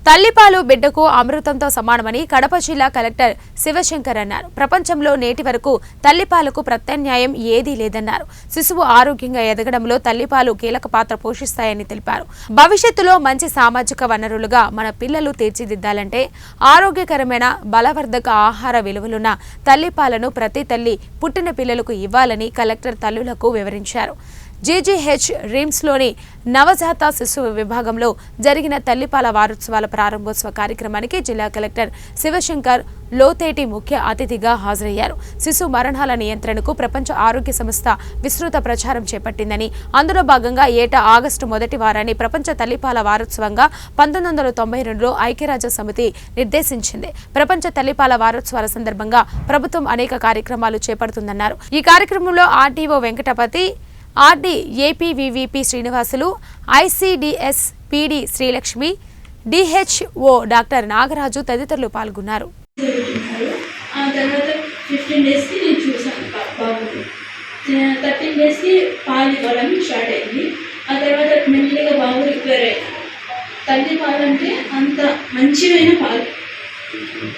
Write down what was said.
తల్లిపాలు బిడ్డకు అమృతంతో సమానమని కడప జిల్లా కలెక్టర్ శివశంకర్ అన్నారు. ప్రపంచంలో నేటి వరకు తల్లిపాలకు ప్రత్యామ్నాయం ఏదీ లేదన్నారు. శిశువు ఆరోగ్యంగా ఎదగడంలో తల్లిపాలు కీలక పాత్ర పోషిస్తాయని తెలిపారు. భవిష్యత్తులో మంచి సామాజిక వనరులుగా మన పిల్లలు తీర్చిదిద్దాలంటే ఆరోగ్యకరమైన బలవర్ధక ఆహార విలువలున్న తల్లిపాలను ప్రతి తల్లి పుట్టిన పిల్లలకు ఇవ్వాలని కలెక్టర్ తల్లులకు వివరించారు. జీజీహెచ్ రిమ్స్లోని నవజాత శిశువు విభాగంలో జరిగిన తల్లిపాల వారోత్సవాల ప్రారంభోత్సవ కార్యక్రమానికి జిల్లా కలెక్టర్ శివశంకర్ లోతేటి ముఖ్య అతిథిగా హాజరయ్యారు. శిశు మరణాల నియంత్రణకు ప్రపంచ ఆరోగ్య సంస్థ విస్తృత ప్రచారం చేపట్టిందని, అందులో భాగంగా ఏటా ఆగస్టు మొదటి వారాన్ని ప్రపంచ తల్లిపాల వారోత్సవంగా 1992లో ఐక్యరాజ్య సమితి నిర్దేశించింది. ప్రపంచ తల్లిపాల వారోత్సవాల సందర్భంగా ప్రభుత్వం అనేక కార్యక్రమాలు చేపడుతుందన్నారు. ఈ కార్యక్రమంలో RDO Venkatapathi, RD APVVP Srinivasulu, ICDS PD Srilakshmi, DHO doctor Nagaraju తదితరులు పాల్గొన్నారు. ఆ తర్వాత 15 డేస్కి నేను చూసాను బాబుని. 13 డేస్కి పాలు ఇవ్వడం స్టార్ట్ అయింది. ఆ తర్వాత మెల్లిగా బాబు రిక్వైర్ అయ్యాను. తల్లి పాలు అంటే అంత మంచివైన పాలు.